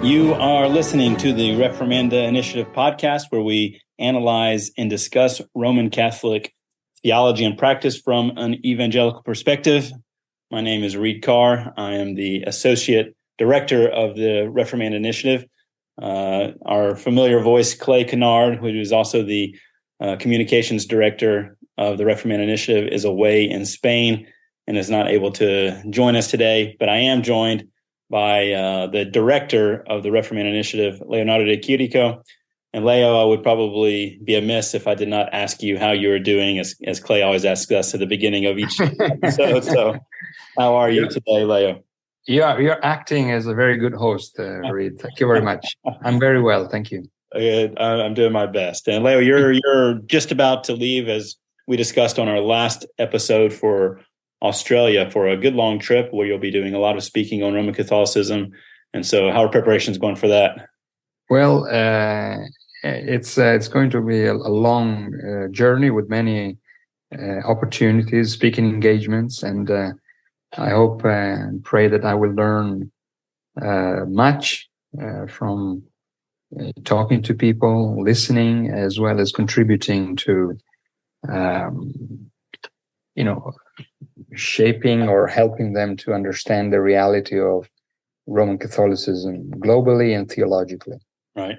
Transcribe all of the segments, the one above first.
You are listening to the Reformanda Initiative podcast, where we analyze and discuss Roman Catholic theology and practice from an evangelical perspective. My name is Reed Carr. I am the Associate Director of the Reformanda Initiative. Our familiar voice, Clay Kennard, who is also the Communications Director of the Reformanda Initiative, is away in Spain and is not able to join us today, but I am joined by the director of the Reformanda Initiative, Leonardo de Chirico. And Leo, I would probably be amiss if I did not ask you how you are doing, as Clay always asks us at the beginning of each episode. So how are you today, Leo? You're acting as a very good host, Reed. Thank you very much. I'm very well, thank you. I'm doing my best. And Leo, you're just about to leave, as we discussed on our last episode, for Australia for a good long trip where you'll be doing a lot of speaking on Roman Catholicism. And so how are preparations going for that? Well, it's going to be a long journey with many opportunities, speaking engagements, and I hope and pray that I will learn much from talking to people, listening, as well as contributing to, shaping or helping them to understand the reality of Roman Catholicism globally and theologically. Right.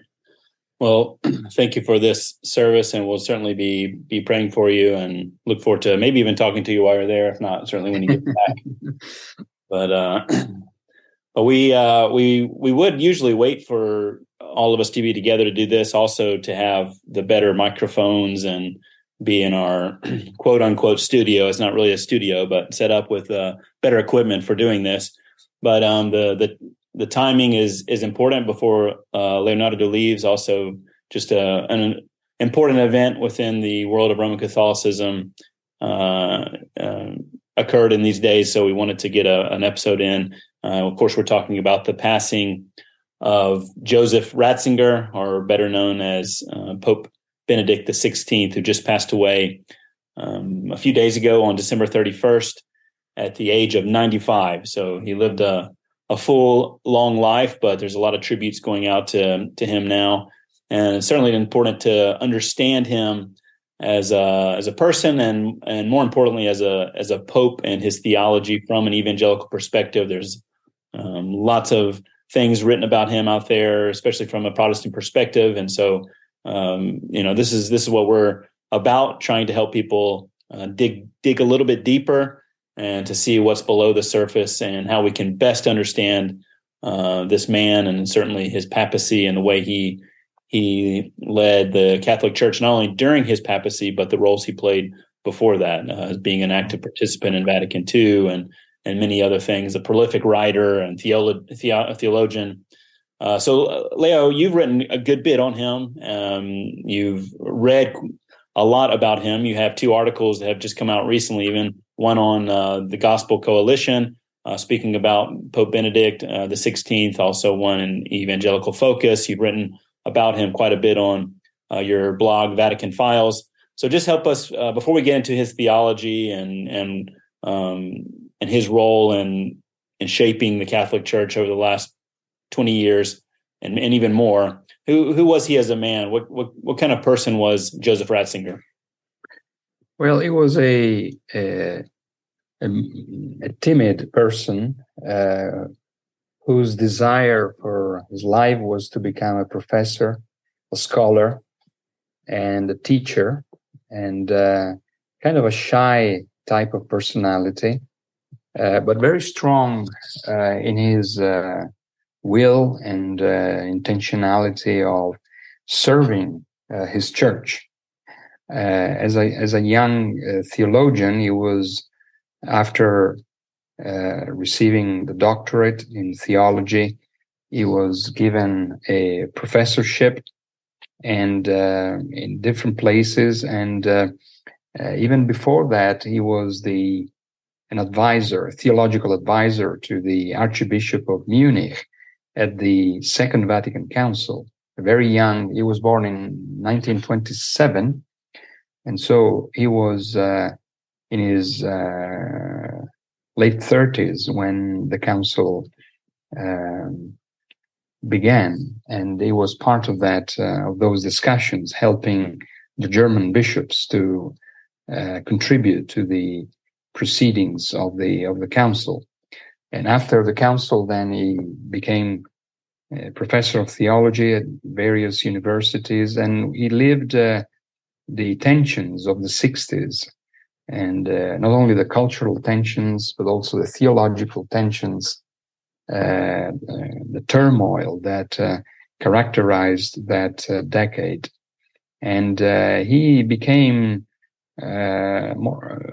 Well, thank you for this service, and we'll certainly be praying for you and look forward to maybe even talking to you while you're there. If not, certainly when you get back. But we would usually wait for all of us to be together to do this, also to have the better microphones and be in our quote unquote studio. It's not really a studio, but set up with better equipment for doing this. But the timing is important before Leonardo leaves. Also, just an important event within the world of Roman Catholicism occurred in these days. So we wanted to get an episode in. Of course, we're talking about the passing of Joseph Ratzinger, or better known as Pope Benedict XVI, who just passed away a few days ago on December 31st at the age of 95. So he lived a full, long life, but there's a lot of tributes going out to him now. And it's certainly important to understand him as a person, and more importantly, as a pope and his theology from an evangelical perspective. There's lots of things written about him out there, especially from a Protestant perspective. And so, this is what we're about, trying to help people dig a little bit deeper and to see what's below the surface and how we can best understand this man, and certainly his papacy and the way he led the Catholic Church, not only during his papacy, but the roles he played before that, as being an active participant in Vatican II and many other things, a prolific writer and theologian. So, Leo, you've written a good bit on him. You've read a lot about him. You have 2 articles that have just come out recently, even one on the Gospel Coalition, speaking about Pope Benedict the 16th, also one in Evangelical Focus. You've written about him quite a bit on your blog, Vatican Files. So just help us, before we get into his theology and his role in shaping the Catholic Church over the last 20 years and even more. Who was he as a man? What kind of person was Joseph Ratzinger? Well, he was a timid person whose desire for his life was to become a professor, a scholar, and a teacher, and kind of a shy type of personality, but very strong in his will and intentionality of serving his church. As a young theologian, he was, after receiving the doctorate in theology, he was given a professorship and in different places, and even before that, he was an advisor, a theological advisor to the Archbishop of Munich at the Second Vatican Council. Very young, he was born in 1927, and so he was in his late 30s when the council began, and he was part of that of those discussions, helping the German bishops to contribute to the proceedings of the council. And after the council, then he became a professor of theology at various universities, and he lived the tensions of the 60s, and not only the cultural tensions, but also the theological tensions, the turmoil that characterized that decade. And he became more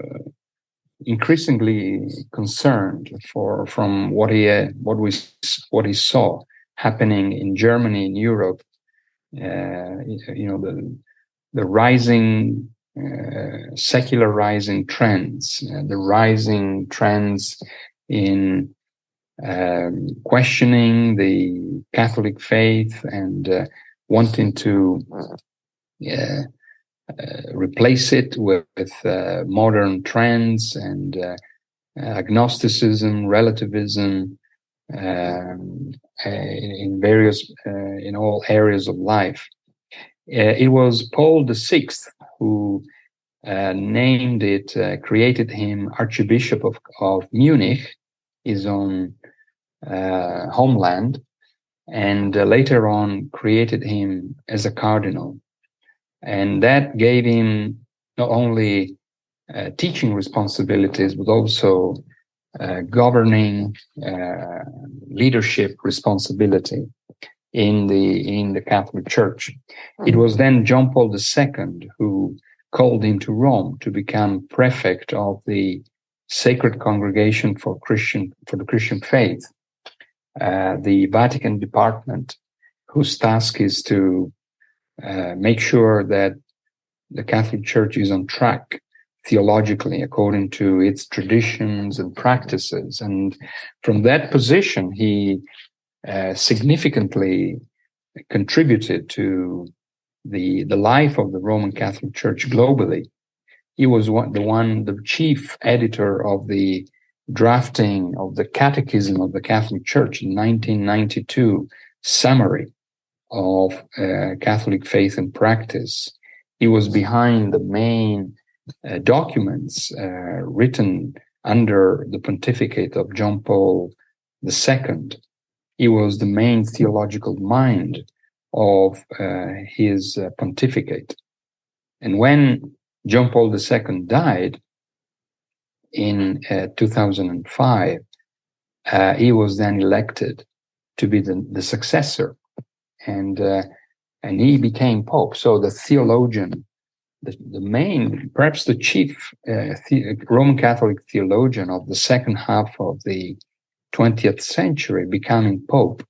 increasingly concerned from what he saw happening in Germany, in Europe. The rising secularizing trends, the rising trends in questioning the Catholic faith and wanting to replace it with modern trends and agnosticism, relativism, in all areas of life. It was Paul VI who created him Archbishop of Munich, his own homeland, and later on created him as a cardinal. And that gave him not only teaching responsibilities, but also governing leadership responsibility in the Catholic Church. It was then John Paul II who called him to Rome to become prefect of the Sacred Congregation for the Christian Faith, the Vatican department, whose task is to make sure that the Catholic Church is on track theologically according to its traditions and practices. And from that position, he significantly contributed to the life of the Roman Catholic Church globally. He was the chief editor of the drafting of the Catechism of the Catholic Church in 1992 summary of Catholic faith and practice. He was behind the main documents written under the pontificate of John Paul II. He was the main theological mind of his pontificate. And when John Paul II died in 2005, he was then elected to be the successor, and he became Pope. So the theologian, the main, perhaps the chief Roman Catholic theologian of the second half of the 20th century, becoming Pope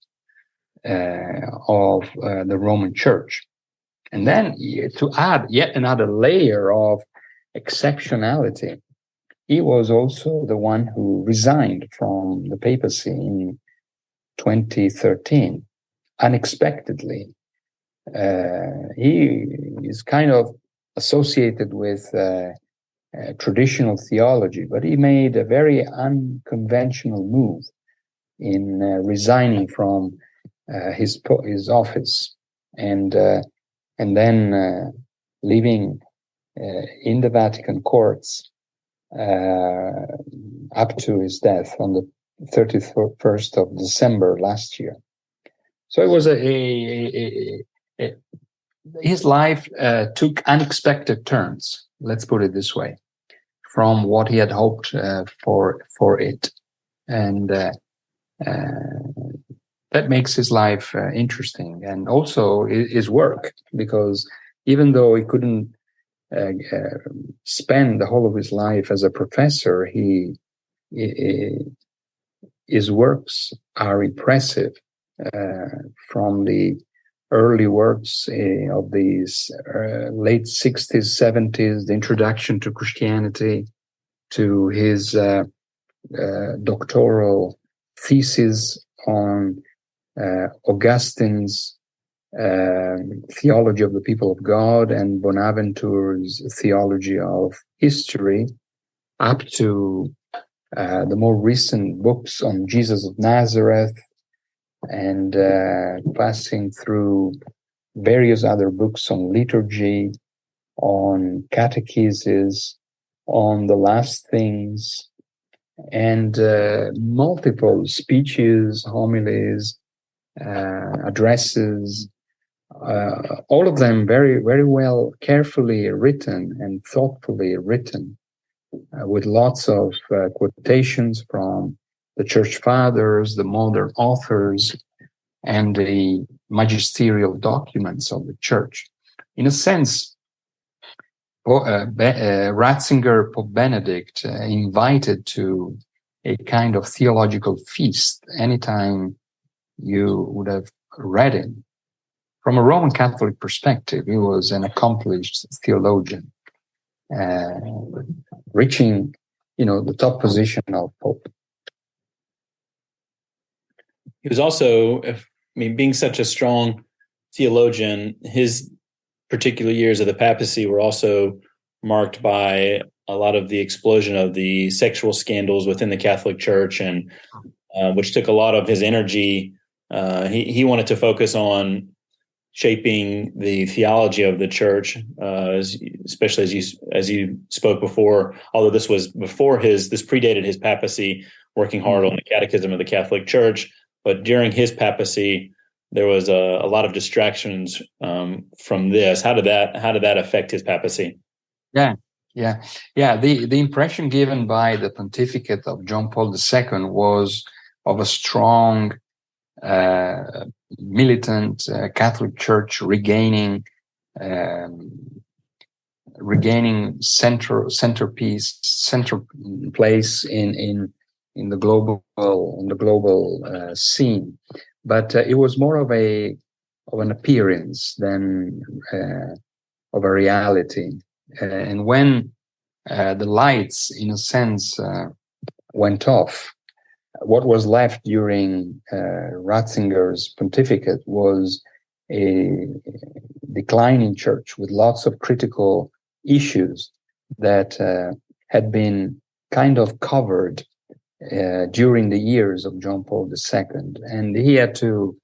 of the Roman Church. And then to add yet another layer of exceptionality, he was also the one who resigned from the papacy in 2013, unexpectedly. He is kind of associated with traditional theology, but he made a very unconventional move in resigning from his office and then living in the Vatican courts up to his death on the 31st of December last year. So it was his life took unexpected turns, let's put it this way, from what he had hoped for it. And that makes his life interesting, and also his work, because even though he couldn't spend the whole of his life as a professor, his works are impressive, from the early works of these late 60s, 70s, the introduction to Christianity, to his doctoral thesis on Augustine's theology of the people of God and Bonaventure's theology of history, up to the more recent books on Jesus of Nazareth, and passing through various other books on liturgy, on catechesis, on the last things, and multiple speeches, homilies, addresses, all of them very, very well, carefully written and thoughtfully written, with lots of quotations from the Church Fathers, the modern authors, and the magisterial documents of the Church. In a sense, Ratzinger, Pope Benedict, invited to a kind of theological feast anytime you would have read him. From a Roman Catholic perspective, he was an accomplished theologian, reaching, the top position of Pope. He was also, being such a strong theologian, his particular years of the papacy were also marked by a lot of the explosion of the sexual scandals within the Catholic Church, and which took a lot of his energy. He wanted to focus on shaping the theology of the Church, especially as you spoke before. Although this was before this predated his papacy, working hard on the Catechism of the Catholic Church. But during his papacy, there was a lot of distractions from this. How did that affect his papacy? Yeah. The impression given by the pontificate of John Paul II was of a strong, militant Catholic Church regaining center place in the global scene. But it was more of an appearance than of a reality. And when the lights, in a sense, went off, what was left during Ratzinger's pontificate was a declining church with lots of critical issues that had been kind of covered during the years of John Paul II. And he had to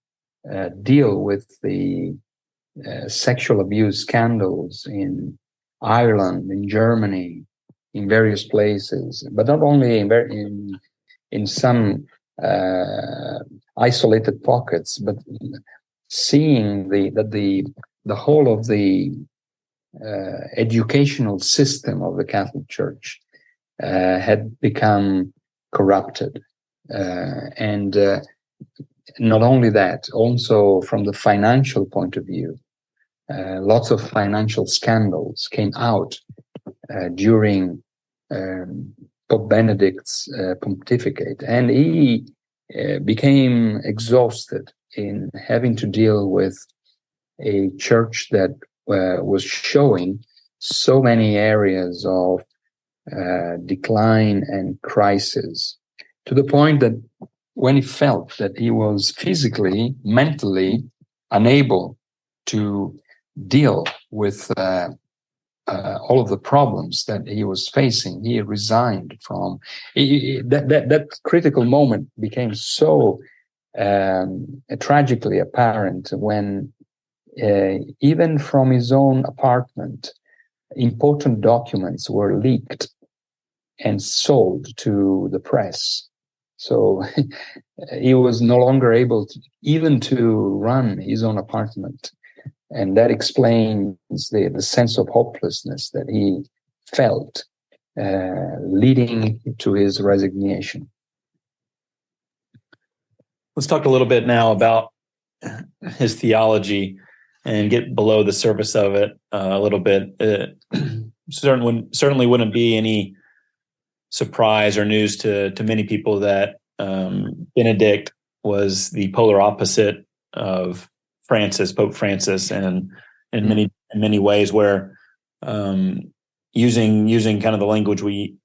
deal with the sexual abuse scandals in Ireland, in Germany, in various places, but not only in some isolated pockets, but seeing that the whole of the educational system of the Catholic Church had become corrupted, and not only that, also from the financial point of view, lots of financial scandals came out during Pope Benedict's pontificate, and he became exhausted in having to deal with a church that was showing so many areas of decline and crisis, to the point that when he felt that he was physically, mentally unable to deal with all of the problems that he was facing, he resigned from. That critical moment became so tragically apparent when even from his own apartment, important documents were leaked and sold to the press. So he was no longer able to run his own apartment. And that explains the sense of hopelessness that he felt, leading to his resignation. Let's talk a little bit now about his theology and get below the surface of it a little bit. Certainly wouldn't be any surprise or news to many people that Benedict was the polar opposite of Pope Francis, and in many ways, where using kind of the language we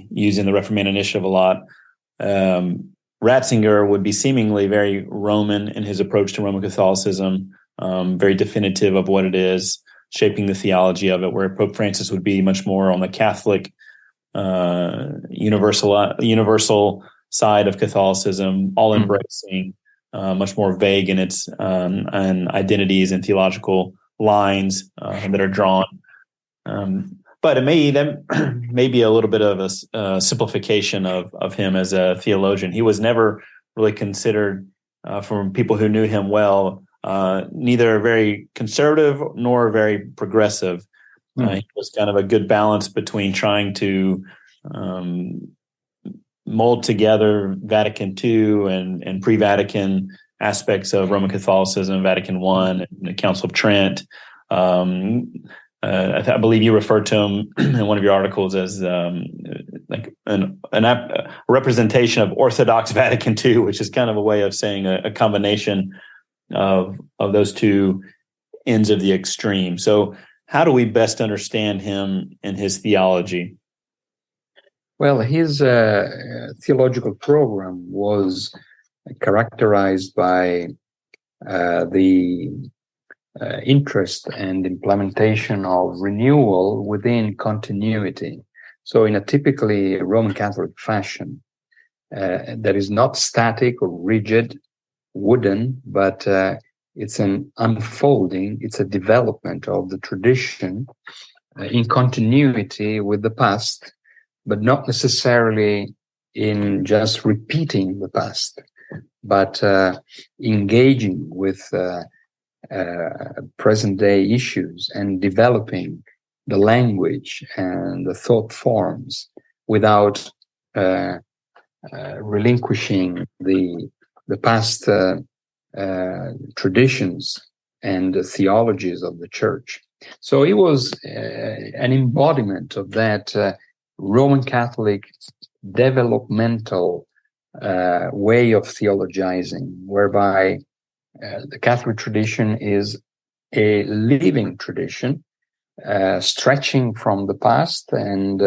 use in the Reformation Initiative a lot, Ratzinger would be seemingly very Roman in his approach to Roman Catholicism, very definitive of what it is, shaping the theology of it, where Pope Francis would be much more on the Catholic, universal side of Catholicism, all embracing, much more vague in its and identities and theological lines that are drawn. But it may be a little bit of a simplification of him as a theologian. He was never really considered, from people who knew him well, neither very conservative nor very progressive. He was kind of a good balance between trying to mold together Vatican II and pre-Vatican aspects of Roman Catholicism, Vatican I, and the Council of Trent. I believe you referred to him in one of your articles as like a representation of Orthodox Vatican II, which is kind of a way of saying a combination of those two ends of the extreme. So how do we best understand him and his theology? Well, his theological program was characterized by the interest and implementation of renewal within continuity. So in a typically Roman Catholic fashion, that is not static or rigid, wooden, but it's an unfolding, it's a development of the tradition in continuity with the past, but not necessarily in just repeating the past, but engaging with present day issues and developing the language and the thought forms without relinquishing the past traditions and the theologies of the church. So it was an embodiment of that Roman Catholic developmental way of theologizing, whereby the Catholic tradition is a living tradition, stretching from the past and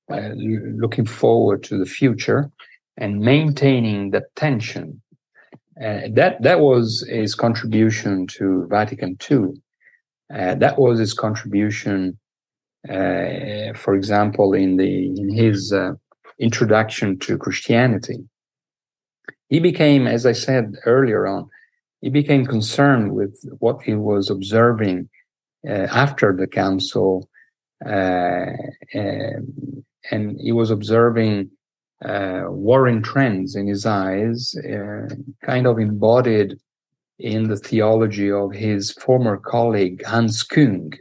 looking forward to the future, and maintaining that tension. That was his contribution to Vatican II. That was his contribution, for example, in his introduction to Christianity. He became, as I said earlier on, he became concerned with what he was observing after the council, and he was observing warring trends in his eyes, kind of embodied in the theology of his former colleague Hans Küng,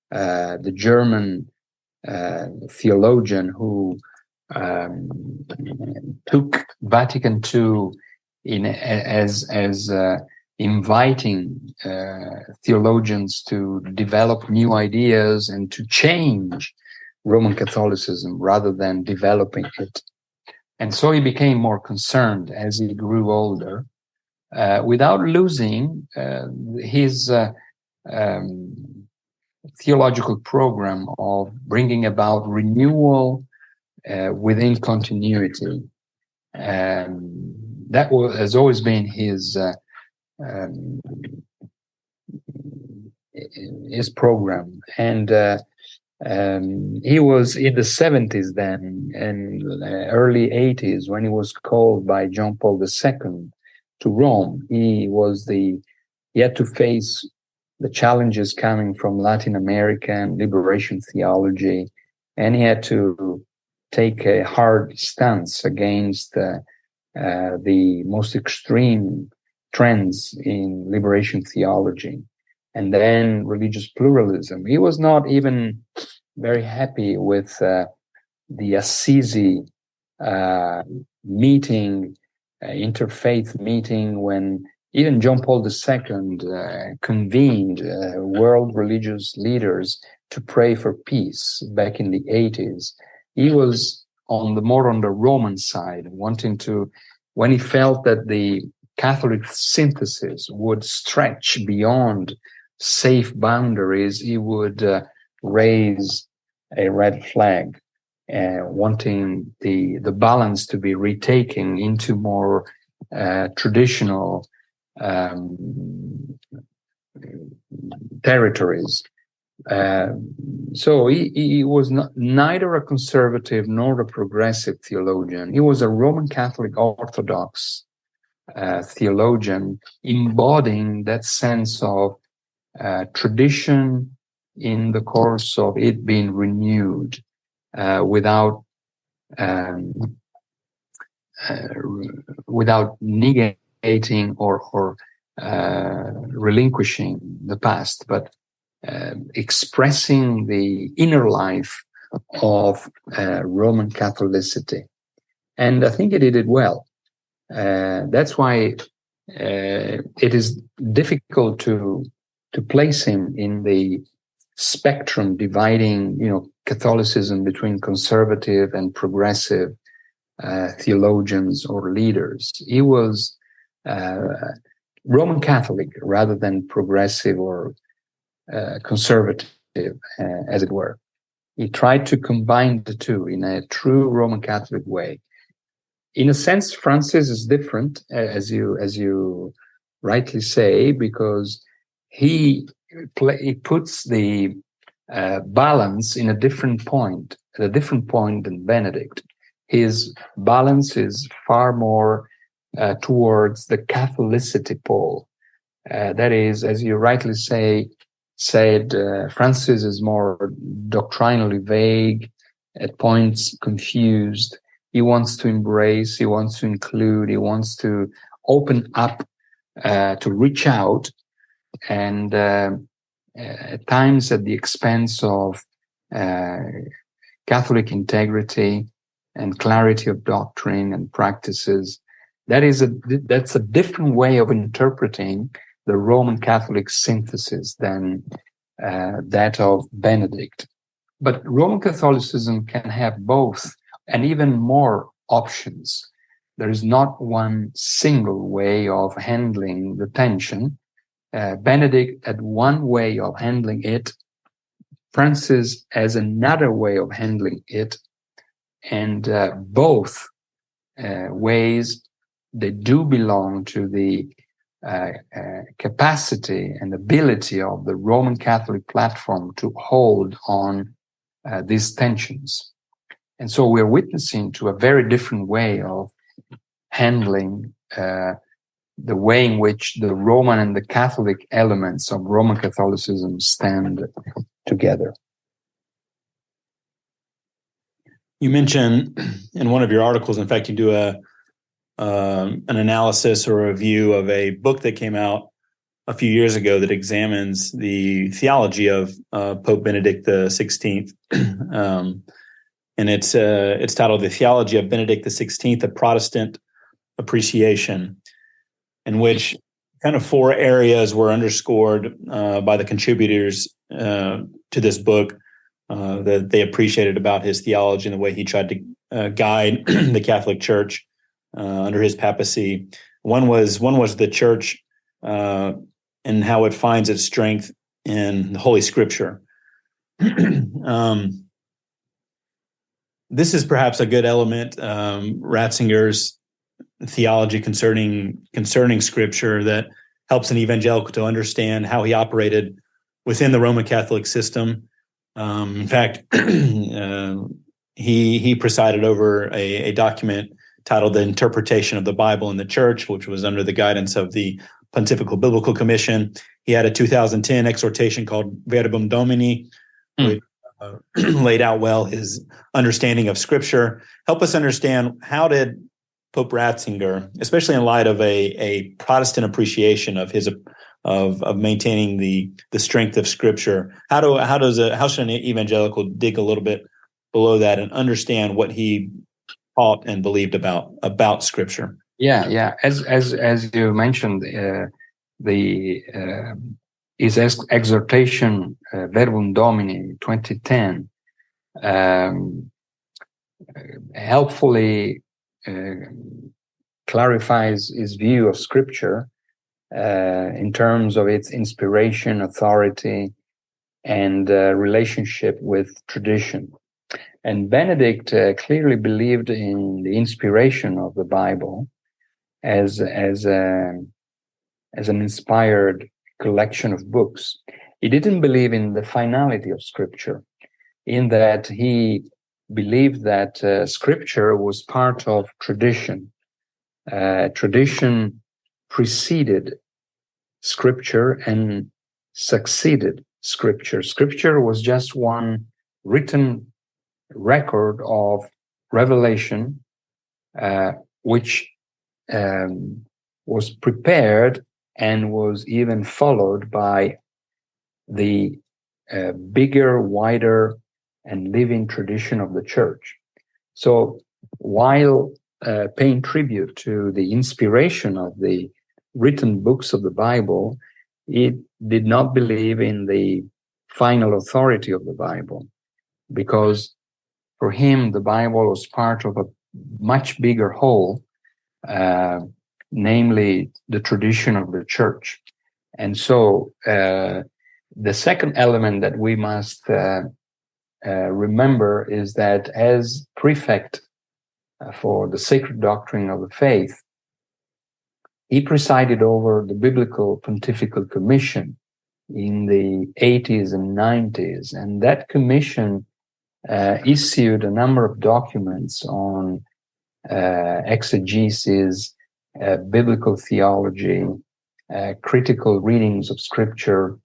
the German theologian who took Vatican II as inviting theologians to develop new ideas and to change Roman Catholicism rather than developing it. And so he became more concerned as he grew older, without losing his theological program of bringing about renewal within continuity. That has always been his program. And he was in the 70s then, and early 80s, when he was called by John Paul II to Rome. He had to face the challenges coming from Latin American liberation theology, and he had to take a hard stance against the most extreme trends in liberation theology, and then religious pluralism. He was not even very happy with the Assisi meeting, interfaith meeting, when even John Paul II convened world religious leaders to pray for peace back in the 80s. He was more on the Roman side, wanting to, when he felt that the Catholic synthesis would stretch beyond safe boundaries, he would raise a red flag, wanting the balance to be retaken into more traditional territories. So he was neither a conservative nor a progressive theologian. He was a Roman Catholic Orthodox theologian, embodying that sense of tradition in the course of it being renewed without negating or relinquishing the past, but expressing the inner life of Roman Catholicity. And I think he did it well. That's why it is difficult to place him in the spectrum dividing, Catholicism between conservative and progressive theologians or leaders. He was Roman Catholic rather than progressive or conservative, as it were. He tried to combine the two in a true Roman Catholic way. In a sense, Francis is different, as you rightly say, because he puts the balance in a different point than Benedict. His balance is far more towards the Catholicity pole. That is, as you rightly said, Francis is more doctrinally vague, at points confused. He wants to embrace, he wants to include, he wants to open up, to reach out, and at times at the expense of Catholic integrity and clarity of doctrine and practices. That's a different way of interpreting the Roman Catholic synthesis than that of Benedict. But Roman Catholicism can have both and even more options. There is not one single way of handling the tension. Benedict had one way of handling it. Francis has another way of handling it. And both ways, they do belong to the capacity and ability of the Roman Catholic platform to hold on these tensions. And so we're witnessing to a very different way of handling the way in which the Roman and the Catholic elements of Roman Catholicism stand together. You mentioned in one of your articles, in fact, you do an analysis or a review of a book that came out a few years ago that examines the theology of Pope Benedict XVI. And it's titled The Theology of Benedict XVI, A Protestant Appreciation, in which kind of four areas were underscored by the contributors to this book that they appreciated about his theology and the way he tried to guide the Catholic Church under his papacy. One was the Church and how it finds its strength in the Holy Scripture. This is perhaps a good element, Ratzinger's theology concerning Scripture, that helps an evangelical to understand how he operated within the Roman Catholic system. In fact, he presided over a document titled The Interpretation of the Bible in the Church, which was under the guidance of the Pontifical Biblical Commission. He had a 2010 exhortation called Verbum Domini, which laid out well his understanding of Scripture. Help us understand, how did Pope Ratzinger, especially in light of a Protestant appreciation of his of maintaining the strength of Scripture, how should an evangelical dig a little bit below that and understand what he taught and believed about Scripture? Yeah. As you mentioned, his exhortation, Verbum Domini, 2010, helpfully clarifies his view of Scripture in terms of its inspiration, authority, and relationship with tradition. And Benedict clearly believed in the inspiration of the Bible as an inspired collection of books. He didn't believe in the finality of Scripture, in that he believed that Scripture was part of tradition, Tradition preceded Scripture and succeeded Scripture. Scripture was just one written record of revelation, which was prepared and was even followed by the bigger, wider, and living tradition of the church. So while paying tribute to the inspiration of the written books of the Bible, it did not believe in the final authority of the Bible, because for him, the Bible was part of a much bigger whole, namely the tradition of the church. And so the second element that we must remember is that as prefect for the sacred doctrine of the faith, he presided over the Biblical Pontifical Commission in the 80s and 90s. And that commission issued a number of documents on exegesis, biblical theology, critical readings of Scripture,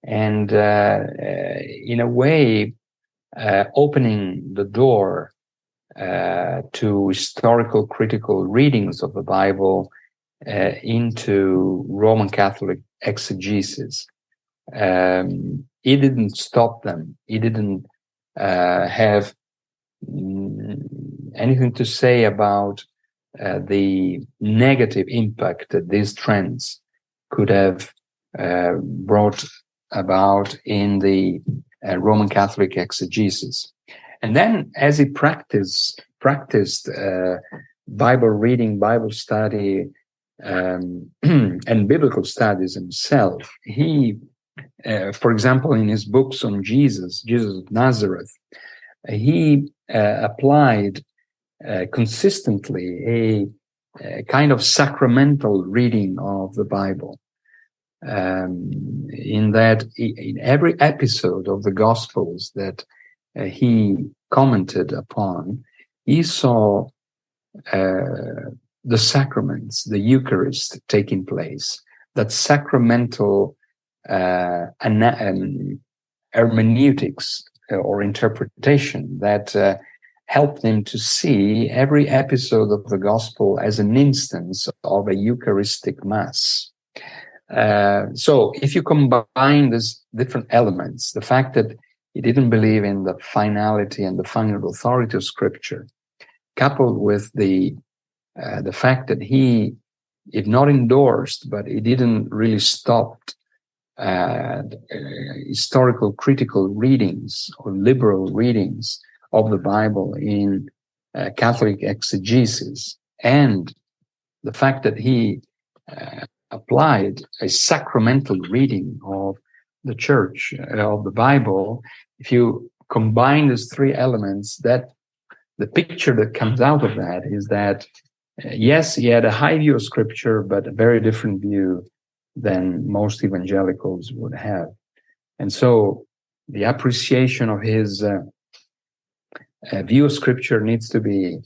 and in a way, opening the door to historical critical readings of the Bible into Roman Catholic exegesis. He didn't stop them. He didn't have anything to say about the negative impact that these trends could have brought about in the Roman Catholic exegesis. And then as he practiced Bible reading, Bible study, and biblical studies himself, he, for example, in his books on Jesus of Nazareth, he applied consistently a kind of sacramental reading of the Bible. In that, in every episode of the Gospels that he commented upon, he saw the sacraments, the Eucharist taking place, that sacramental hermeneutics or interpretation that helped him to see every episode of the Gospel as an instance of a Eucharistic Mass. So if you combine these different elements, the fact that he didn't believe in the finality and the final authority of Scripture, coupled with the fact that he, if not endorsed, but he didn't really stop historical critical readings or liberal readings of the Bible in Catholic exegesis, and the fact that he applied a sacramental reading of the church, of the Bible, if you combine these three elements, that the picture that comes out of that is that, yes, he had a high view of Scripture, but a very different view than most evangelicals would have. And so the appreciation of his view of Scripture needs to be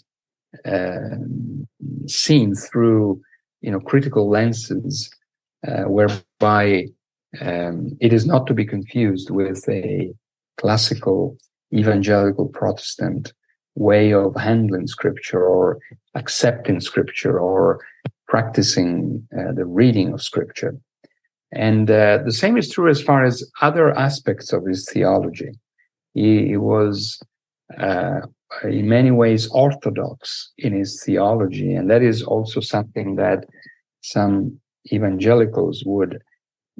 seen through critical lenses, whereby it is not to be confused with a classical evangelical Protestant way of handling Scripture or accepting Scripture or practicing the reading of Scripture. And the same is true as far as other aspects of his theology. He was in many ways orthodox in his theology, and that is also something that some evangelicals would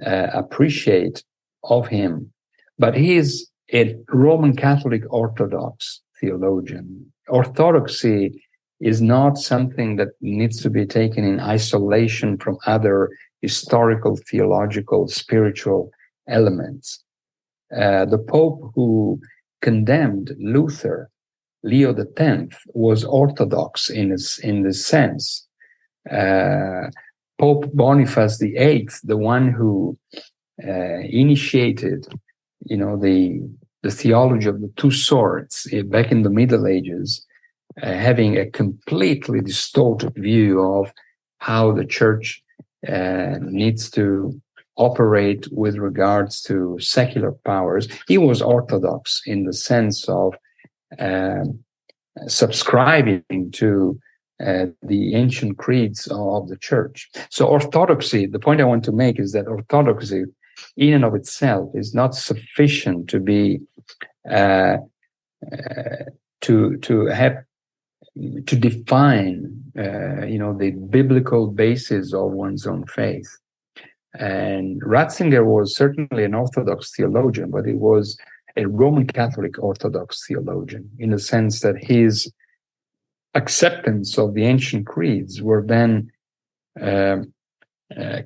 appreciate of him. But he is a Roman Catholic Orthodox theologian. Orthodoxy is not something that needs to be taken in isolation from other historical, theological, spiritual elements. The Pope who condemned Luther, Leo X, was Orthodox in this sense. Pope Boniface VIII, the one who initiated, the theology of the two swords back in the Middle Ages, having a completely distorted view of how the church needs to operate with regards to secular powers. He was orthodox in the sense of subscribing to the ancient creeds of the church. So orthodoxy, the point I want to make is that orthodoxy in and of itself is not sufficient to be to define the biblical basis of one's own faith. And Ratzinger was certainly an Orthodox theologian, but he was a Roman Catholic Orthodox theologian in the sense that his acceptance of the ancient creeds were then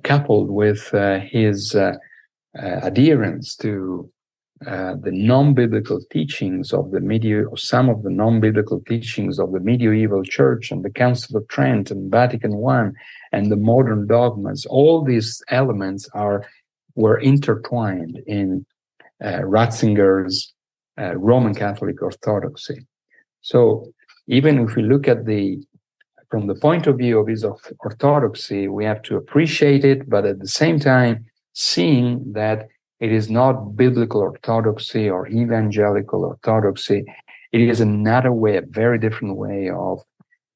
coupled with his adherence to the non-biblical teachings of some of the non-biblical teachings of the medieval church and the Council of Trent and Vatican I and the modern dogmas. All these elements were intertwined in Ratzinger's Roman Catholic orthodoxy. So even if we look at from the point of view of his orthodoxy, we have to appreciate it, but at the same time, seeing that it is not biblical orthodoxy or evangelical orthodoxy. It is another way, a very different way of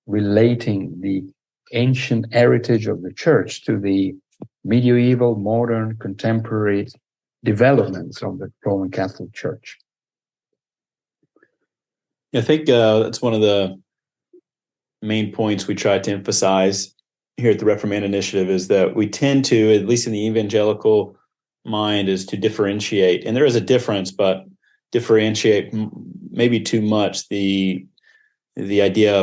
relating the ancient heritage of the church to the medieval, modern, contemporary developments of the Roman Catholic Church. I think that's one of the main points we try to emphasize here at the Reformation Initiative is that we tend to, at least in the evangelical mind, is to differentiate, and there is a difference, but differentiate maybe too much the idea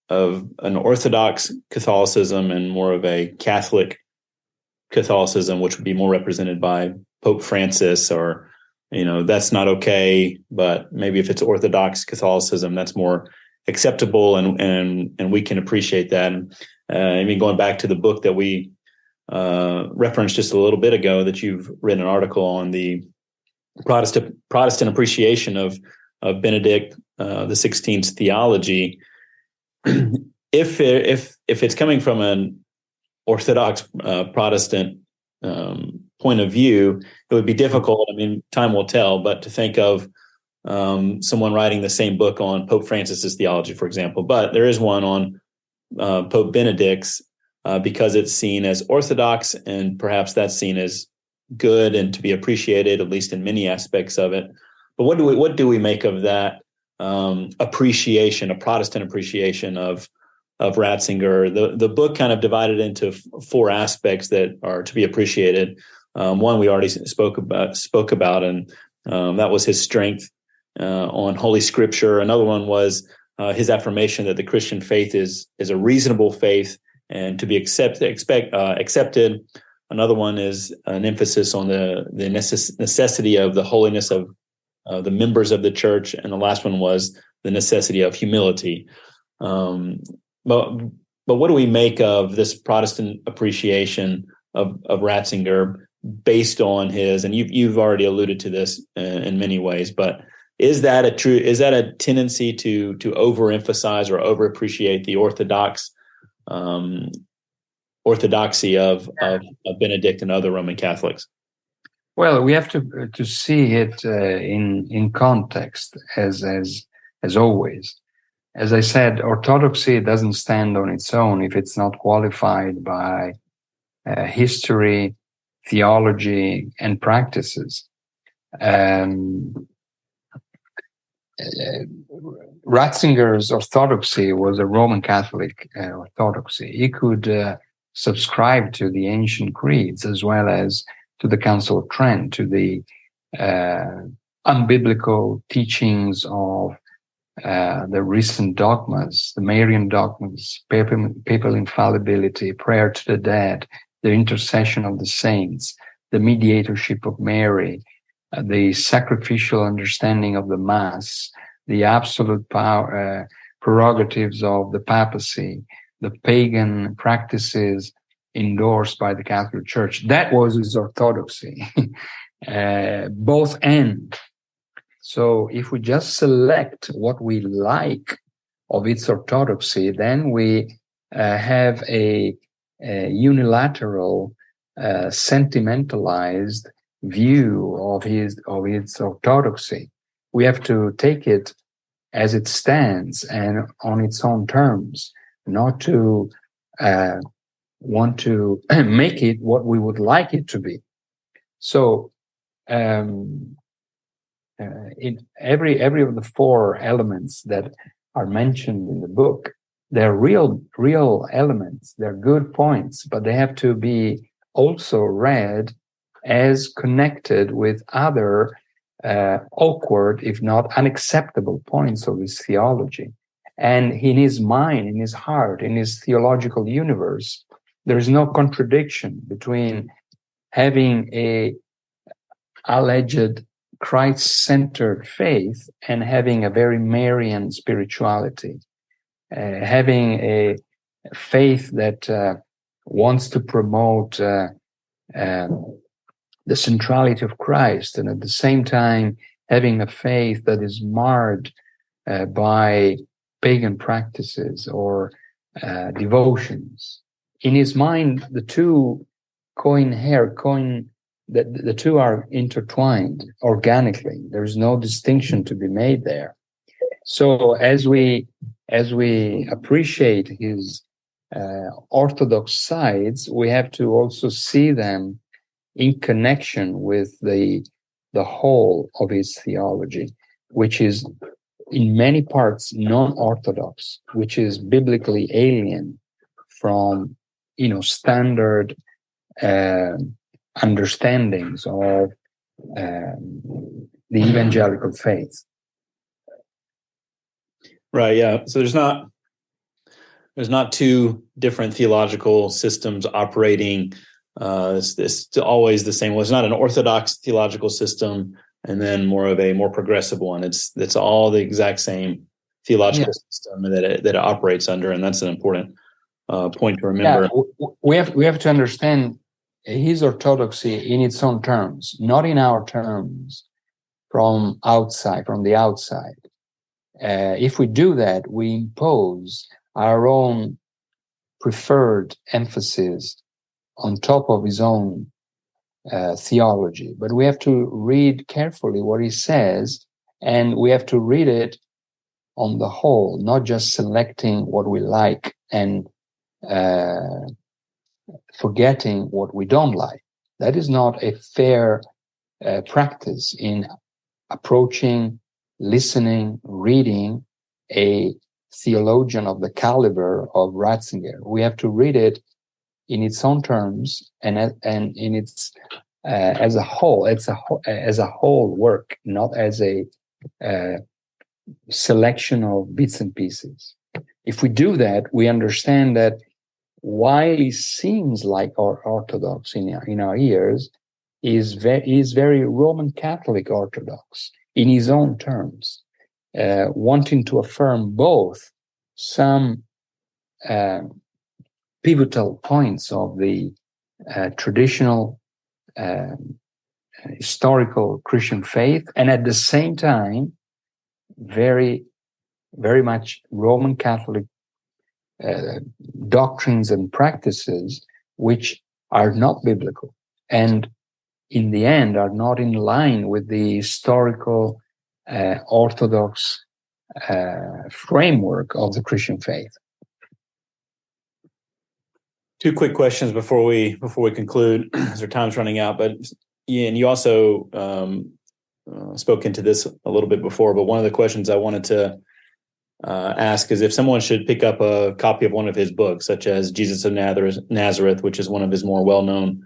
of an Orthodox Catholicism and more of a Catholic Catholicism, which would be more represented by Pope Francis, or that's not okay, but maybe if it's Orthodox Catholicism, that's more acceptable, and we can appreciate that. I mean, going back to the book that we referenced just a little bit ago, that you've written an article on the Protestant appreciation of Benedict the XVI's theology. If it's coming from an Orthodox Protestant point of view, it would be difficult. I mean, time will tell, but to think of someone writing the same book on Pope Francis's theology, for example, but there is one on Pope Benedict's, because it's seen as Orthodox, and perhaps that's seen as good and to be appreciated, at least in many aspects of it. But what do we make of that appreciation, a Protestant appreciation of Ratzinger? The book kind of divided into four aspects that are to be appreciated. One we already spoke about, and that was his strength on Holy Scripture. Another one was his affirmation that the Christian faith is a reasonable faith and to be accepted. Another one is an emphasis on the necessity of the holiness of the members of the church, and the last one was the necessity of humility. But what do we make of this Protestant appreciation of Ratzinger based on his? And you've already alluded to this in many ways, but is that a tendency to overemphasize or overappreciate the orthodoxy of Benedict and other Roman Catholics? Well, we have to see it in context, as always. As I said, orthodoxy doesn't stand on its own if it's not qualified by history, theology, and practices. Ratzinger's orthodoxy was a Roman Catholic orthodoxy. He could subscribe to the ancient creeds as well as to the Council of Trent, to the unbiblical teachings of the recent dogmas, the Marian dogmas, papal infallibility, prayer to the dead, the intercession of the saints, the mediatorship of Mary, the sacrificial understanding of the Mass, the absolute power, prerogatives of the papacy, the pagan practices endorsed by the Catholic Church. That was his orthodoxy, both and. So if we just select what we like of its orthodoxy, then we have a unilateral, sentimentalized view of its orthodoxy. We have to take it as it stands and on its own terms, not to want to make it what we would like it to be. So, in every of the four elements that are mentioned in the book, they're real elements. They're good points, but they have to be also read as connected with other awkward, if not unacceptable points of his theology. And in his mind, in his heart, in his theological universe, there is no contradiction between having a alleged Christ-centered faith and having a very Marian spirituality, having a faith that wants to promote the centrality of Christ, and at the same time having a faith that is marred by pagan practices or devotions. In his mind, the two the two are intertwined organically. There's no distinction to be made there. So as we appreciate his orthodox sides, we have to also see them in connection with the whole of his theology, which is in many parts non-orthodox, which is biblically alien from standard understandings of the evangelical faith. Right. Yeah. So there's not two different theological systems operating. It's always the same. Well, it's not an orthodox theological system, and then more of a more progressive one. It's all the exact same theological system that it operates under, and that's an important point to remember. Yeah, we have to understand his orthodoxy in its own terms, not in our terms from the outside. If we do that, we impose our own preferred emphasis on top of his own theology. But we have to read carefully what he says, and we have to read it on the whole, not just selecting what we like and forgetting what we don't like. That is not a fair practice in approaching, listening, reading a theologian of the caliber of Ratzinger. We have to read it in its own terms and in its as a whole. It's as a whole work, not as a selection of bits and pieces. If we do that, we understand that while he seems like orthodox in our ears, is very Roman Catholic Orthodox in his own terms, wanting to affirm both some pivotal points of the traditional historical Christian faith, and at the same time, very, very much Roman Catholic doctrines and practices which are not biblical, and in the end are not in line with the historical Orthodox framework of the Christian faith. Two quick questions before we conclude, as our time's running out. But and you also spoke into this a little bit before. But one of the questions I wanted to ask is if someone should pick up a copy of one of his books, such as Jesus of Nazareth, which is one of his more well-known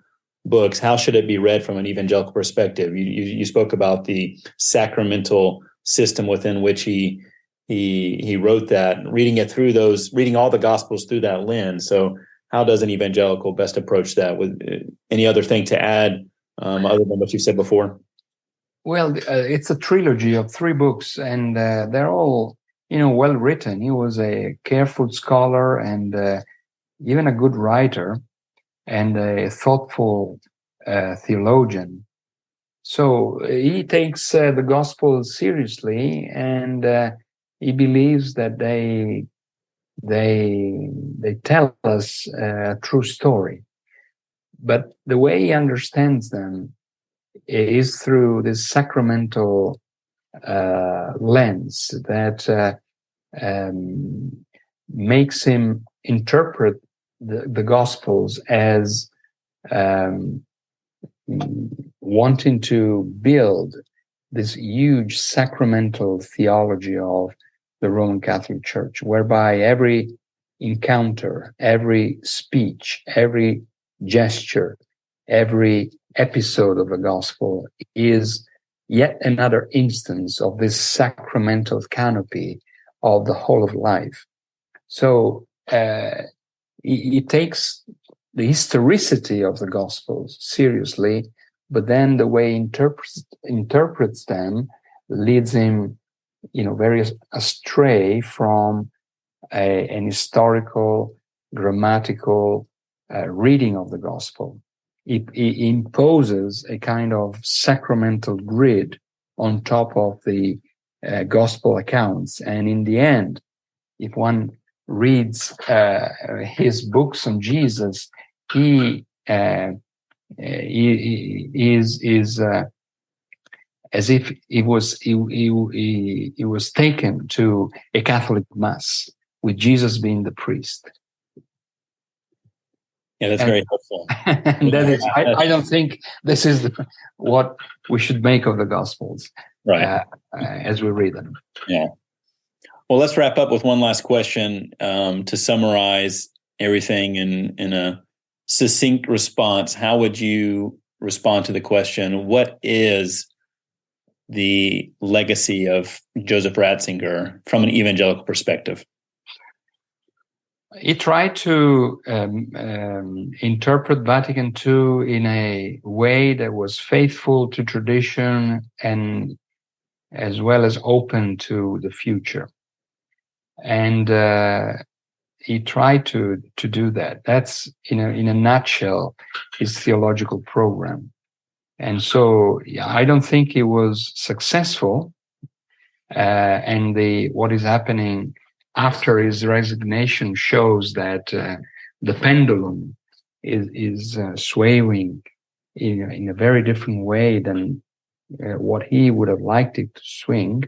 books, how should it be read from an evangelical perspective? You spoke about the sacramental system within which he wrote that, reading all the Gospels through that lens. So how does an evangelical best approach that? With any other thing to add other than what you said before? Well, it's a trilogy of 3 books, and they're all well written. He was a careful scholar and even a good writer and a thoughtful theologian. So he takes the gospel seriously, and he believes that they tell us a true story, but the way he understands them is through this sacramental lens that makes him interpret the Gospels as wanting to build this huge sacramental theology of the Roman Catholic Church, whereby every encounter, every speech, every gesture, every episode of the Gospel is yet another instance of this sacramental canopy of the whole of life. So he takes the historicity of the Gospels seriously, but then the way he interprets them leads him, very astray from an historical, grammatical reading of the Gospel. He imposes a kind of sacramental grid on top of the Gospel accounts, and in the end, if one reads his books on Jesus, he is as if he was taken to a Catholic mass with Jesus being the priest. Yeah, that's very helpful. And that is, I don't think this is what we should make of the Gospels, right, as we read them. Yeah. Well, let's wrap up with one last question to summarize everything in a succinct response. How would you respond to the question, what is the legacy of Joseph Ratzinger from an evangelical perspective? He tried to interpret Vatican II in a way that was faithful to tradition and as well as open to the future. And he tried to do that. That's, in a nutshell, his theological program. And so I don't think he was successful. And what is happening after his resignation shows that the pendulum is swaying in a very different way than what he would have liked it to swing.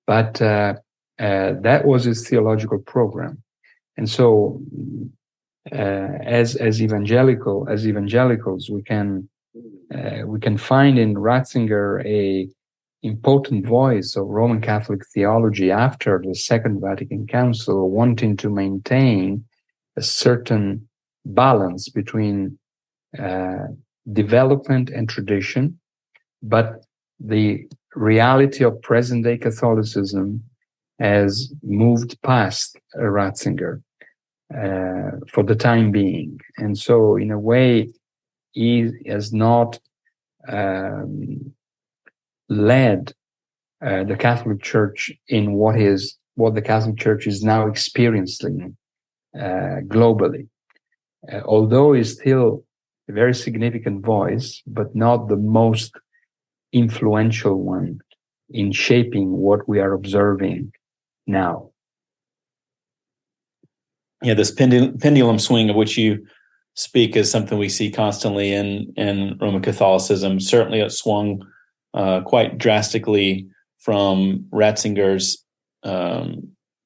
But that was his theological program. And so as evangelicals, we can find in Ratzinger a important voice of Roman Catholic theology after the Second Vatican Council, wanting to maintain a certain balance between development and tradition, but the reality of present-day Catholicism has moved past Ratzinger for the time being. And so, in a way, he has not led the Catholic Church in what the Catholic Church is now experiencing globally. Although he's still a very significant voice, but not the most influential one in shaping what we are observing now. Yeah, this pendulum swing of which you speak is something we see constantly in Roman Catholicism. Certainly it swung quite drastically from Ratzinger's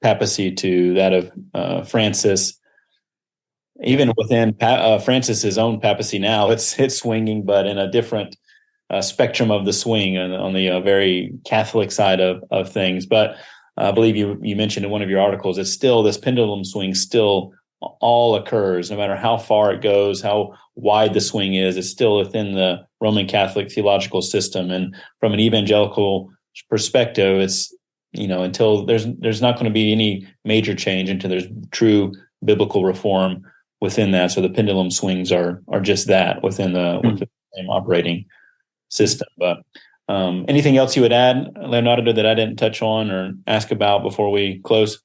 papacy to that of Francis. Even within Francis's own papacy now, it's swinging, but in a different spectrum of the swing on the very Catholic side of things. But I believe you mentioned in one of your articles, it's still, this pendulum swing still all occurs, no matter how far it goes, how wide the swing is, it's still within the Roman Catholic theological system. And from an evangelical perspective, it's, until there's not going to be any major change until there's true biblical reform within that. So the pendulum swings are just that within the same operating system. But anything else you would add, Leonardo, that I didn't touch on or ask about before we close?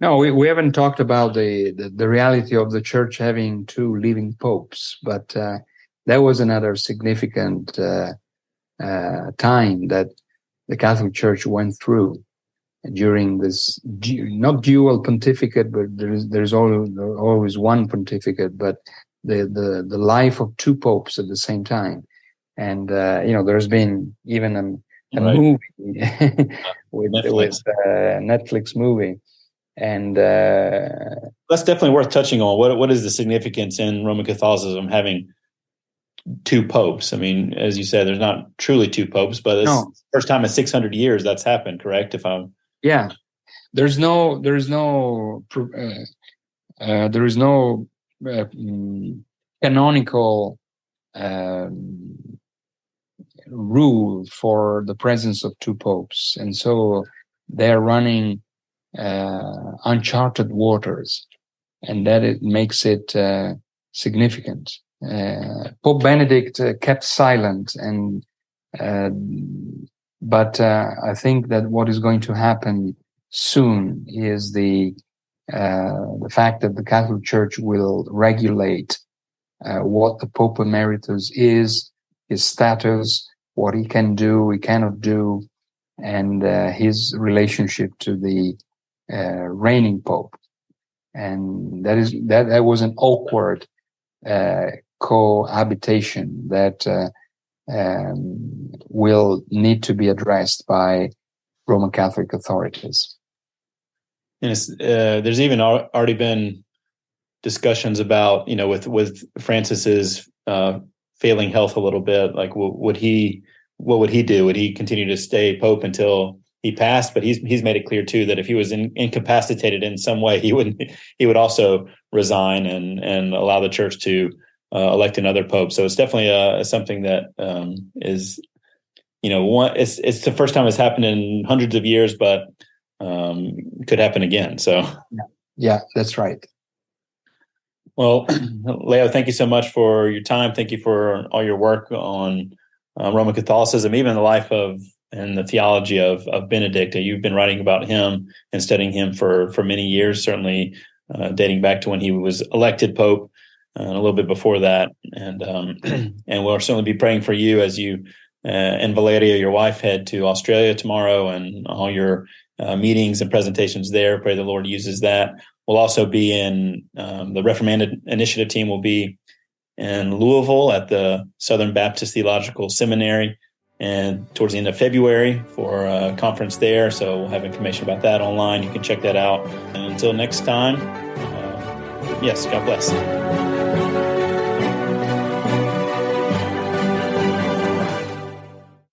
No, we haven't talked about the reality of the church having two living popes, but that was another significant time that the Catholic Church went through during this not dual pontificate, but there's always one pontificate, but the life of two popes at the same time. And there's been even a movie with Netflix movie, and that's definitely worth touching on. What is the significance in Roman Catholicism having two popes? I mean, as you said, there's not truly two popes, but it's the first time in 600 years that's happened. Correct? There's no canonical rule for the presence of two popes, and so they're running uncharted waters, and that it makes it significant. Pope Benedict kept silent, but I think that what is going to happen soon is the fact that the Catholic Church will regulate what the Pope Emeritus is, his status, what he can do, he cannot do, and his relationship to the reigning Pope. And that was an awkward cohabitation that will need to be addressed by Roman Catholic authorities. And there's even already been discussions about, with Francis's failing health a little bit, like what would he do? Would he continue to stay Pope until he passed? But he's made it clear too that if he was incapacitated in some way, he would also resign and allow the Church to elect another Pope. So it's definitely something that is, it's the first time it's happened in hundreds of years, but could happen again. So yeah, that's right. Well, Leo, thank you so much for your time. Thank you for all your work on Roman Catholicism, even the life of and the theology of Benedict. You've been writing about him and studying him for many years, certainly dating back to when he was elected Pope and a little bit before that. And we'll certainly be praying for you as you and Valeria, your wife, head to Australia tomorrow, and all your meetings and presentations there. Pray the Lord uses that. We'll also be in the Reformanda Initiative team will be in Louisville at the Southern Baptist Theological Seminary, and towards the end of February for a conference there. So we'll have information about that online. You can check that out. And until next time, yes, God bless.